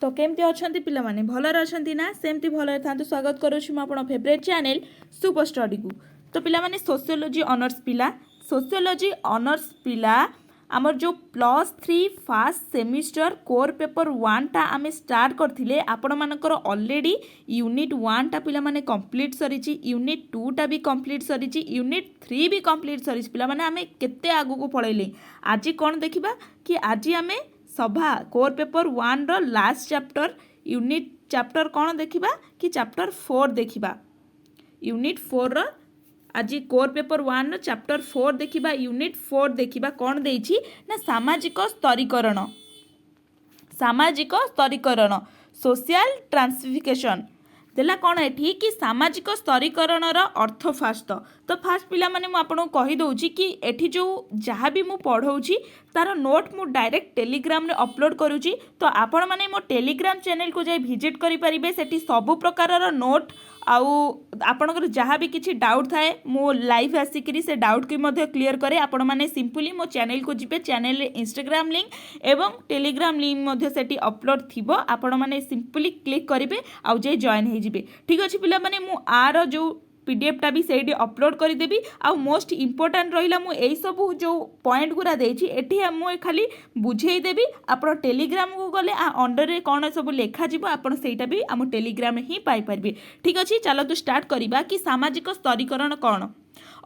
तो केमती अच्छी पिलाने भलरे अच्छी ना सेमती भलरे था स्वागत करुँच मो फेवरेट चैनल सुपर स्टडी को। तो पिलाने सोशियोलॉजी ऑनर्स पिला सोशियोलॉजी ऑनर्स पिला आमर जो +3 फास्ट सेमिस्टर कोर पेपर 1 टा आमे स्टार्ट करथिले आपण मानकर ऑलरेडी यूनिट 1 टा पिला माने कंप्लीट सरीची यूनिट 2 टा भी कंप्लीट सरीची यूनिट 3 भी कंप्लीट सरीची पिला माने आमे केते आगु को पळैले। आज कोन देखिबा कि आज आमे सभा कोर पेपर 1 रो लास्ट चैप्टर यूनिट चैप्टर कौन देखिबा कि चैप्टर 4 देखिबा यूनिट 4 रो आज कोर पेपर 1 रो चैप्टर 4 देखिबा यूनिट 4 देखिबा कौन देइछि ना सामाजिक स्तरीकरण सोशल ट्रांसफिकेशन देला कौन एठी कि सामाजिक स्तरीकरण अर्थ फास्ट तो फास्ट पिला माने मु आपन कहि दउछि कि एठी जो जहाँ भी मु पढ़ौछि तार नोट मु डायरेक्ट टेलीग्राम रे अपलोड करूछि। तो आपण माने मो टेलीग्राम चैनल को जाई विजिट करि परिबे सेठी सब प्रकार नोट आउ आपणकर जहाँ भी किसी डाउट थाए मो लाइव आसिक से डाउट की मध्य क्लियर करे आपण माने सिंपली मो चैनल को जिबे चैनल रे इंस्टाग्राम लिंक एवं टेलीग्राम लिंक मध्य सेठी अपलोड थिबो आपण माने सिंपली क्लिक करिवे आउ जे जॉइन हे जिबे। ठीक अछि पिला माने मु आर जो पीडीएफ टा भी सेठी अपलोड कर देबी आउ मोस्ट इंपोर्टेंट रहिला मु एई सब जो पॉइंट गुरा देछि एठी मु खाली बुझेई देबी आपण टेलीग्राम को गले आ अंडर रे कोन सब लेखा जिवो आपण सेटा भी हम टेलीग्राम ही पाई परबे। ठीक अछि चलो तो स्टार्ट करिबा कि सामाजिक स्तरीकरण कोन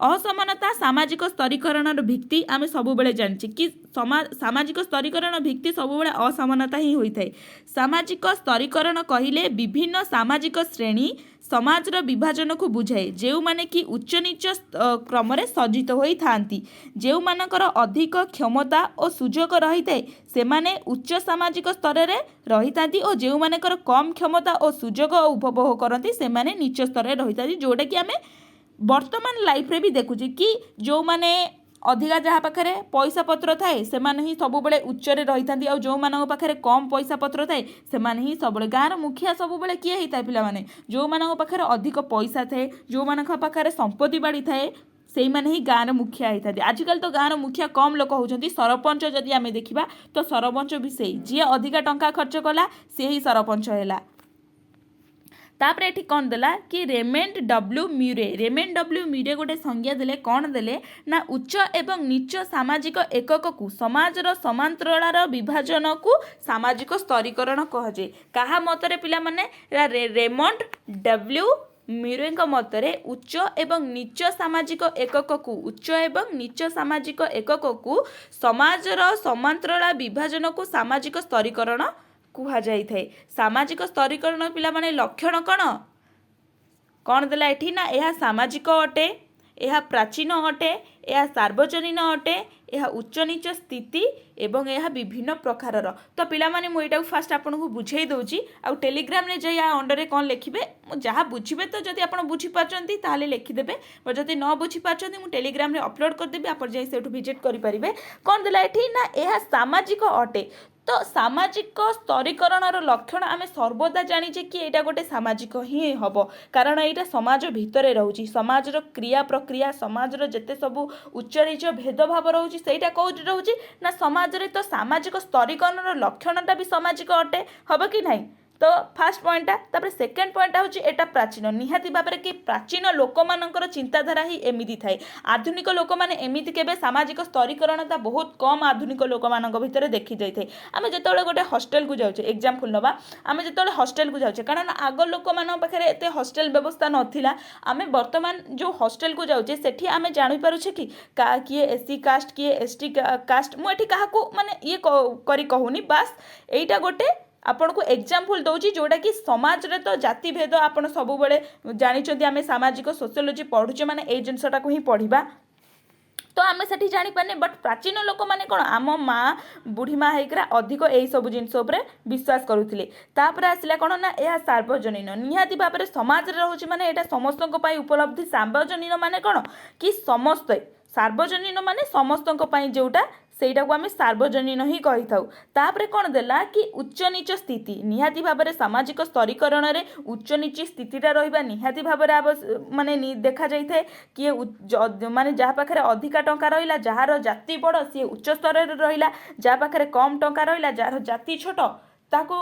असमानता सामाजिक स्तरीकरण भित्ति आम सब बेले जानिछि कि सामाजिक स्तरीकरण भित्ति सब बेले असमानता ही होई थाए। सामाजिक स्तरीकरण कहिले विभिन्न सामाजिक श्रेणी समाजर विभाजन को बुझाए जो माने कि उच्च नीच क्रम रे सज्जित होई थांती जो मानकर अधिक क्षमता और सुजोग रही थाए से माने उच्च सामाजिक स्तर रे रही थांती और जो मानकर कम क्षमता और सुजोग उपभोग करती से माने नीच स्तर रे रही थांती जोटा कि आमे वर्तमान लाइफ रे भी देखुची कि जो माने अधिका जहाँ पाखे पैसा पत्र थाए से माने ही सब बेले उच्च रे रही थांती और जो मानक पाखे कम पैसा पत्र थाए से माने ही सब बेले गाँव मुखिया सब बेले किए होता है पिला माने जो मानक पाखे अधिक पैसा थाए जो मानक पाखे संपत्ति बाड़ी थाए से माने ही गाँव मुखिया होता है। आजिकल तो गाँव मुखिया कम लोक होती सरपंच जदि आमे देखिबा तो सरपंच भी से जी अधिका टंका खर्च कला से ही सरपंच हैला। तापर एठी कौन देला कि रेमेंड डब्ल्यू म्यूरे गोटे संज्ञा देले कौन देले ना उच्च एवं नीच सामाजिक एकक को समाजर समांतराल विभाजन को सामाजिक स्तरीकरण कहुए। कहा मतरे पिला माने रेमंड डब्ल्यू म्यूरे मतरे उच्च एवं नीच सामाजिक एकक को उच्च एवं नीच सामाजिक एकक को समाजर समांतराल विभाजन को सामाजिक स्तरीकरण कुहा जाई थे। सामाजिक स्तरीकरण पिला माने लक्षण कौन देला एठी ना यह सामाजिक अटे यह प्राचीन अटे यह सार्वजनीन अटे यह उच्च नीच स्थिति एवं यह विभिन्न प्रकार। तो पिला माने मु एटा फास्ट आपन को बुझेई दउची आ टेलीग्राम रे जे या अंडर रे कोन लिखिबे जहाँ बुझिबे तो जदि आपन बुझी पाचंती ताले लिखि देबे और जदि न बुझी पाचंती मु टेलीग्राम रे अपलोड कर देबे आपन जे सेठु विजिट करि परिबे। कोन देला एठी ना यह सामाजिक अटे तो सामाजिक स्तरीकरण लक्षण आम सर्वदा जानीचे कि यहाँ गोटे सामाजिक ही हम कारण यहाँ समाज भितर रोचे समाजर क्रिया प्रक्रिया समाजर जिते सब उच्च नीच भेदभाव रोचे से कौट रोचे ना समाज रे तो सामाजिक स्तरीकरण लक्षणटा भी सामाजिक अटे हम कि नहीं। तो फास्ट पॉइंटा तापर सेकेंड पॉइंटा हूँ एटा प्राचीन निहाती भाव में कि प्राचीन लोक मानकर चिंताधारा ही एमती थाए आधुनिक लोक मैंने एमती केबे सामाजिक स्तरीकरणता बहुत कम आधुनिक लोक मान भितर देखी जाए। आम जो गोटे हॉस्टेल को जाऊे एग्जांपल नवा आम जो हॉस्टेल को जाऊे कारण आग लोक मान पाखे एत हॉस्टेल व्यवस्था नाला आम बर्तमान जो हॉस्टेल को जाऊे सेठी आम जापे कि किए एससी कास्ट किए एसटी कास्ट मुझे क्या माने ये करी कहूनी बास एटा गोटे आपन को एग्जाम्पल दौची जोटा कि समाज रे तो जाति भेद आपन सब बेले जानी आम सामाजिक सोशियोलॉजी पढ़ुचे माने ए जिनसटा को ही पढ़िबा तो आम से जानी पाने बट प्राचीन लोक मैंने कौन आम माँ बुढ़ी माँ होकर अधिक यही सब जिनस विश्वास करुले। तापर आसला कौन ना यह सार्वजनीन निहाती भाव में समाज रोचे माने एटा समस्त उपलब्धि सार्वजनीन माने कौन कि समस्ते सार्वजनीन माने समस्त जोटा सेटा को आम सार्वजनीन ही कही था। तापर कौन देला कि उच्च नीच स्थिति निहाती भाव में सामाजिक स्तरीकरण रे उच्च नीच स्थितिटा रहिबा निहाती भाव में माने देखा जाई थे किए माने जहाँ पाखे अधिका टंका रहिला जार जाति बड़ सी उच्च स्तर रे रहिला जहाँ पाखे कम टंका रहिला जार जाति छोट ताको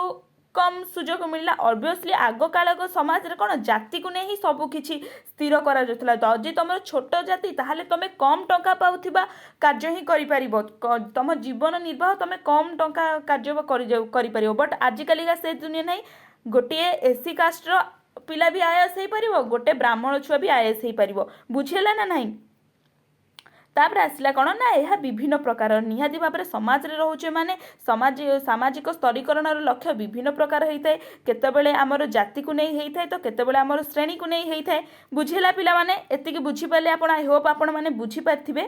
कम सुजोग मिलला ऑब्वियसली आग काल समाज रे कौन जाति को नहीं सब किछि स्थिर करा जाउथला जदि तुम छोट जाति ताहले तुम कम टंका पाउथिबा कार्य ही करि परिबो तुम जीवन निर्वाह तुम कम टंका कार्य करि परिबो बट आजिकल का से दुनिया नहीं गोटे एससी कास्ट रो पिला भी आईएएस हो पार गोटे ब्राह्मण छुआ भी आईएएस हो पार बुझेला ना नहीं तापर आसला कौन ना यह विभिन्न प्रकार निहाती भाव में समाज में रोचे माने सामाजिक स्तरीकरण लक्ष्य विभिन्न प्रकार होता है केतबेले आमर जाति को नहीं होता है तो केतबेले आमर श्रेणी को नहीं होता है बुझेला पिला माने एतिकी बुझीपारे आप आई होप आपण मैंने बुझीपारे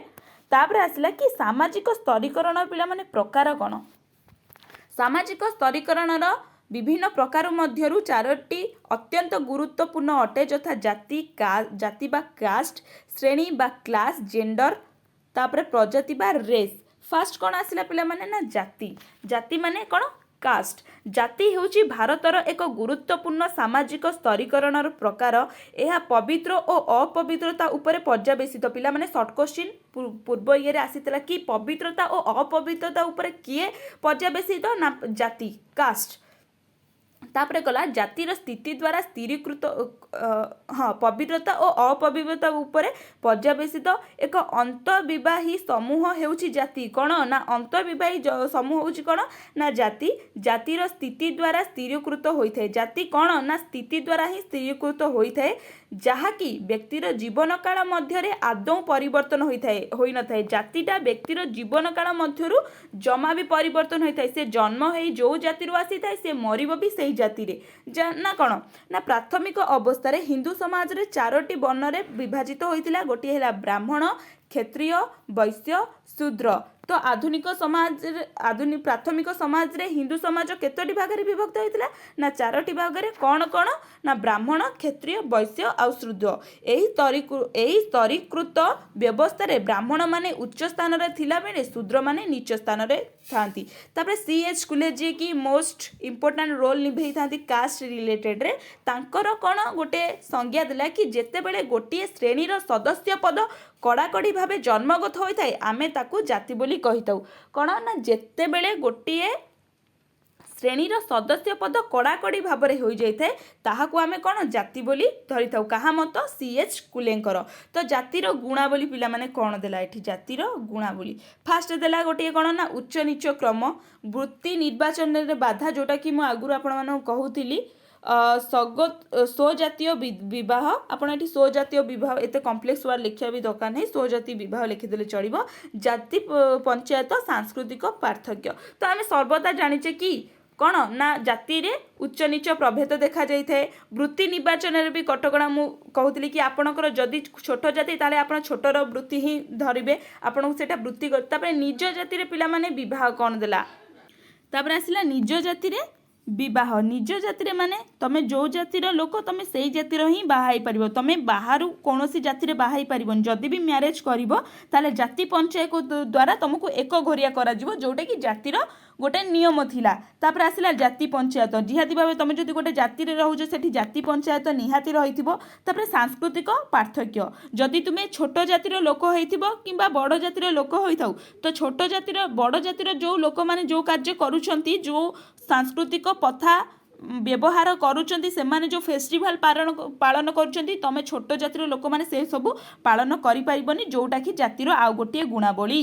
तापर आसला कि सामाजिक स्तरीकरण पिला माने प्रकार कौन सामाजिक स्तरीकरण विभिन्न प्रकार मध्यरु चारोटी अत्यंत गुरुत्वपूर्ण अटे यथा जाति बा कास्ट श्रेणी बा क्लास जेंडर तापर प्रजाति बा रेस फास्ट कौन आसला पिला माने ना जाति माने कौन कास्ट जाति होची भारतर एक गुरुत्वपूर्ण सामाजिक स्तरीकरण प्रकार यह पवित्र और अपवित्रता उपरे पर्यवेसित पिला माने शॉर्ट क्वेश्चन पूर्व ये आसीतला कि पवित्रता और अपवित्रता उपरे किए पर्यवेसित ना जाति कास्ट तापरे गला जातिर स्थिति द्वारा स्थिरीकृत हाँ पवित्रता और अपवित्रता उपरे पर्यवेसित एक अंतर्विवाही समूह हेउची जाति कौन ना अंतर्विवाही समूह होची कौन ना जातिर स्थिति द्वारा स्थिरीकृत होइथे जाति कौन ना स्थिति द्वारा ही स्थिरीकृत होइथे जहाँकि व्यक्तिर जीवन काल मध्य आदौ परिवर्तन होई न थाए जातिटा व्यक्तिर जीवन काल मध्यरु जमा भी परिवर्तन होता है से जन्म हो जो जाति आसी थाए से मरिब भी सही जाति रे ना कौन ना प्राथमिक अवस्था रे हिंदू समाज रे चारोटी वर्ण रे विभाजित होइतिला गोटे हैला ब्राह्मण क्षत्रिय वैश्य शूद्र तो आधुनिक प्राथमिक समाज रे हिंदू समाज केतोटी भाग रे विभक्त होइतिला ना चारोटी भाग रे कौन कौन ना ब्राह्मण क्षत्रिय वैश्य और शूद्र एही स्तरीकृत व्यवस्था रे ब्राह्मण माने उच्च स्थान रे थिला बेले शूद्र माने नीच स्थान रे थांती तापर सीएच कुले जे की मोस्ट इंपोर्टेंट रोल निभेई थांती कास्ट रिलेटेड रे तांकर कौन गोटे संज्ञा देला कि जेते बेले गोटे श्रेणी रो सदस्य पद कड़ाकड़ी भावे जन्मगत होता है आमे ताकू जाति बोली कहिताऊ कौन ना जेते बेले गोटे श्रेणीर सदस्य पद कड़ाकड़ी भाव में हो जाए ताहाकू आमे कौन जाति बोली धरी थाउ कहा मत सीएच कुलेंकर तो जातिर गुणावली पिला माने कौन देला एठी जातिर गुणावली फास्ट देला गोटे कौन ना उच्च नीच क्रम वृत्ति निर्वाचन रे बाधा जोटा कि मु आगुर आपण मानक कहूतिली स्वजातीय विवाह आपड़ ये स्वजातीय विवाह एत कम्प्लेक्स वार्ड लिखा भी दरकार नहीं स्वजातीय विवाह लिखिदेले चलो जाति पंचायत सांस्कृतिक पार्थक्य तो आम सर्वदा जाचे कि कौन ना जाति रे उच्च नीच प्रभेद देखा जाए वृत्ति निर्वाचन में भी कटकणा मु कहूली कि आपणकर जदि छोट जाति ताले आपण छोटर वृत्ति ही धरवे आपन से वृत्ति कर निज जाति पिला माने विवाह कौन देला तापर आसला निज जाति रे विवाह निज जाति माने तमे जो जातिर लोक तमे सेई जातिर ही बाहाई पारिबो तमे बाहर कौन जाति बाहाई पारिबोन जदि भी मैरेज करिवो ताले जाति पंचायत द्वारा तुमको एक घरिया करा जिवो जोटा कि जातिर गोटे नियम थिला तापर आसला जाति पंचायत निहाती भाव तुम जो गोटे जाति रोच से जाति पंचायत निहाती रही तापर सांस्कृतिक पार्थक्य जदि तुम्हें छोट जातिर लोक होइथिबो किंबा बड़ जातिर लोक होइथाउ तो छोट जातिर बड़ जातिर जो लोक माने जो कार्य करूछंती जो सांस्कृतिक प्रथा व्यवहार करूछंती से माने जो फेस्टिवल पालन करूछंती तमे छोट जातिर लोक माने से सब पालन करि परिबनी जोटा कि जातिर आउ गोटे गुणावली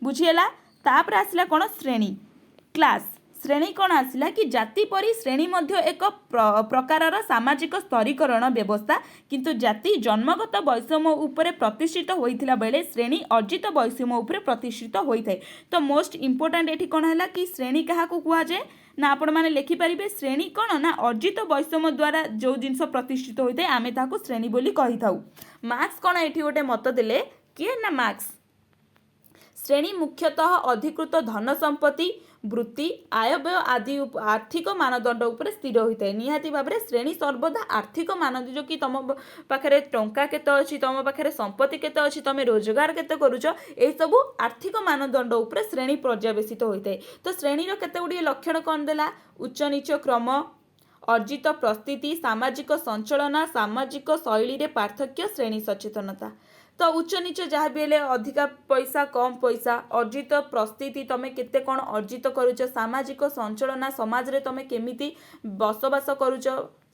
बुझिएला तापर आसला कोन श्रेणी क्लास श्रेणी कौन आसला कि जाति परी श्रेणी मध्य एक प्रकारर सामाजिक स्तरीकरण व्यवस्था किंतु जाति जन्मगत वैषम्य उपरे प्रतिष्ठित होइथिला बेले श्रेणी अर्जित वैषम्य उपरे प्रतिष्ठित होइथाय तो मोस्ट इंपोर्टेंट एठी कोन हैला कि श्रेणी काहाकू कुहा जाय ना आपण माने लिखि परिबे श्रेणी कौन ना अर्जित वैषम्य द्वारा जो जिनस प्रतिष्ठित होइथाय आमे ताकू श्रेणी बोली कहिथाउ मार्क्स कौन एठी गोटे मत देले किए ना मार्क्स श्रेणी मुख्यतः अधिकृत धन संपत्ति वृत्ति आयव्यय आदि आर्थिक मानदंड उपरे स्थिर होता है निहाती भाव में श्रेणी सर्वदा आर्थिक मानदंड जो कि तुम पाखे टंका केते अच्छी तुम पाखे संपत्ति केते अच्छी तुम रोजगार केते करूछ ए सब आर्थिक मानदंड उपरे श्रेणी पर्यवेसित होता है तो श्रेणीर केते गुडी लक्षण कौन देला उच्च नीच क्रम अर्जित प्रस्थिति सामाजिक संचलना सामाजिक शैली रे पार्थक्य श्रेणी सचेतनता तो उच्च नीच जहाँ भी हेले अधिका पैसा कम पैसा अर्जित परिस्थिति तुम केते कौन अर्जित करुच सामाजिक संचलना समाज रे तुम केमिति बसवास करुच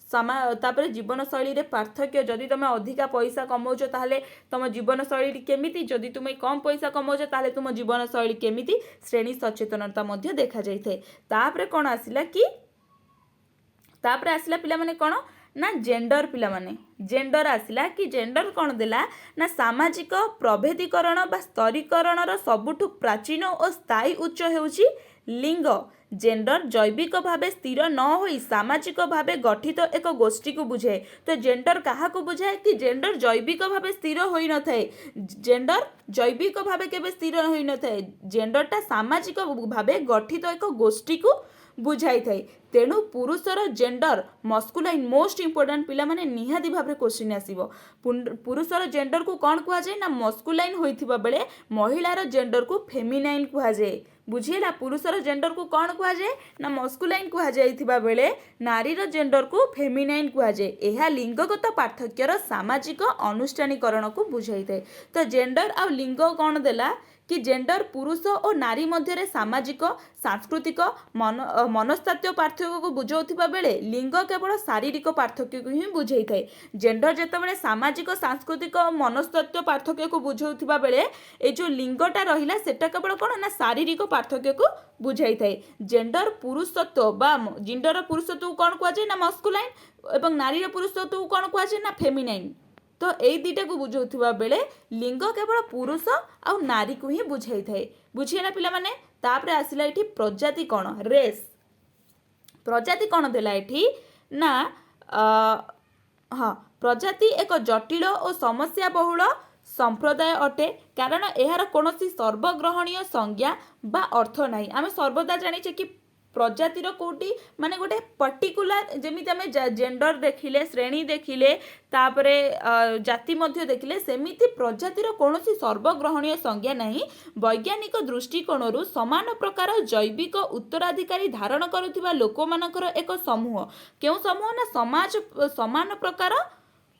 तापर जीवन शैली पार्थक्य जदि तुम अधिका पैसा कमाउछ ताहले तुम जीवन शैली केमिति जदि तुम कम पैसा कमाउछ ताहले तुम जीवन शैली केमिति श्रेणी सचेतनता मध्य देखा जाइथे। तापर कौन आसिला कि तापर आसिला पिला माने कौन ना जेंडर पिला माने जेंडर आसिला कि जेंडर कौन देला ना सामाजिक प्रभेदीकरण बा स्तरीकरण सबुठु प्राचीन और स्थायी उच्च हेउची लिंग। जेंडर जैविक भावे स्थिर न होई सामाजिक भावे गठित एक गोष्ठी को बुझाए। तो जेंडर कहा को बुझाए कि जेंडर जैविक भावे स्थिर होई न थाए। जेंडर जैविक भावे केबे स्थिर होई न थाए। जेंडरटा सामाजिक भावे गठित एक गोष्ठी को बुझाई थाए। तेणु पुरुषर जेंडर मस्कुलाइन मोस्ट इंपोर्टेंट पिला माने निहाती भाव क्वेश्चन आसीबो। पुरुषर जेंडर को कौन कुआ जाए ना मस्कुलाइन होइथिबा बेले महिलार जेंडर को फेमिनाइन कुआ जाए। बुझिएला पुरुषर जेंडर को कौन कुआ जाए ना मस्कुलाइन कुआ जाइथिबा बेले नारीर जेंडर को फेमिनाइन कुआ जाए। एहा लिंगगत पार्थक्यर सामाजिक अनुष्ठानीकरण को बुझाई थाए। तो जेंडर आ लिंग कौन देला कि जेंडर पुरुष और नारी मध्य सामाजिक सांस्कृतिक मनस्तात्व पार्थक्य को बुझाउथिबा बेले लिंग केवल शारीरिक पार्थक्य को ही बुझाई थाए। जेंडर जेतेबेले सामाजिक सांस्कृतिक मनस्तात्व पार्थक्य को बुझाउथिबा बेले ए जो लिंगटा रहिला सेटा केवल कोन ना शारीरिक पार्थक्य को बुझाई थाए। जेंडर पुरुषत्व बा जेंडर पुरुषत्व कौन कुआ जाए ना मस्कुलाइन एवं नारीर पुरुषत्व कौन कुआ जाए ना फेमिनाइन। तो यही दुईटा को बुझाउथिबा बेले लिंग केवल पुरुष आउ नारी को ही बुझाई थाए। बुझिएला पिला माने। तापर आसिला एठी प्रजाति कौन रेस। प्रजाति कौन देला एठी ना हाँ प्रजाति एक जटिल और समस्या बहुल संप्रदाय अटे कारण एहार कौनसी सर्वग्रहणीय संज्ञा बा अर्थ नाही। आमे सर्वदा जानिछे कि प्रजातिर कोटी माने गोटे पर्टिकुलर जेमिति आमे जेंडर देखिले श्रेणी देखिले तापरे जाति मध्य देखिले सेमिति प्रजातिर कौनसी सर्वग्रहणीय संज्ञा नहीं। वैज्ञानिक दृष्टिकोणरू समान प्रकार जैविक उत्तराधिकारी धारण करुथिबा लोकमानकर एक समूह। केउ समूह ना समाज समान प्रकार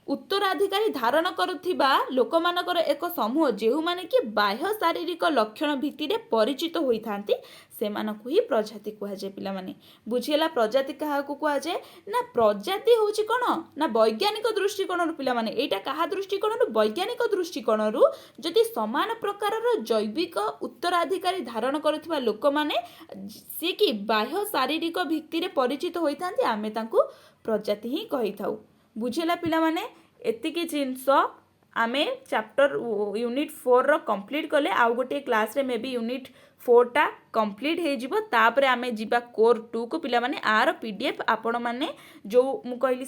उत्तराधिकारी धारण करुथिबा लोकमानकर एक समूह जेहु माने कि बाह्य शारीरिक लक्षण भित्तिरे परिचित होई थांती सेमानकु ही प्रजाति कुहा जाय। पिला माने बुझिएला प्रजाति कहा को कुहा जाय ना प्रजाति होची कोन ना वैज्ञानिक दृष्टिकोणरू पिला माने एटा कहा दृष्टिकोणरू वैज्ञानिक दृष्टिकोणरू जदि समान प्रकारर जैविक उत्तराधिकारी धारण करुथिबा लोक माने से कि बाह्य शारीरिक भित्तिरे परिचित होई थांती आमे तांकु प्रजाति ही कहि थाउ। बुझेला पिला माने एतिकी जिंस आमे चैप्टर यूनिट 4 रो कंप्लीट कले आउ गोटे क्लास रे मे बी यूनिट 4 टा कंप्लीट हे जिवो। तापर आमे जिबा कोर 2 को पिला माने आर पीडीएफ आपण माने जो मु कहली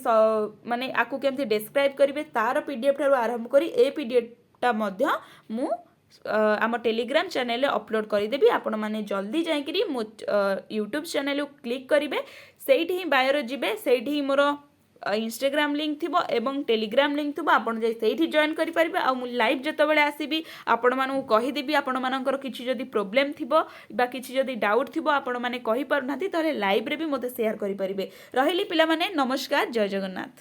माने आकु केमति डिस्क्राइब करिवे तार पीडीएफ थारु आरंभ करी ए पीडीएफ टा मध्य मु आम टेलीग्राम चैनल अपलोड करदेवी। आपण मैंने जल्दी जाकि मो यूट्यूब चैनल क्लिक करेंगे सेठी ही बायोर जीवे सेठी ही मोर इंस्टाग्राम लिंक थिबो एवं टेलीग्राम लिंक थिबो आपण जाई सेठी जॉइन करि परिबे। आ मु लाइव जतबेले आसीबी आपण मानू कहि देबी आपण मानकर किछि जदि प्रॉब्लम थिबो बा किछि जदि डाउट थिबो आपण माने कहि पारनाथि तले लाइव रे भी मते शेयर करि परिबे। रहिली पिला माने नमस्कार जय जगन्नाथ।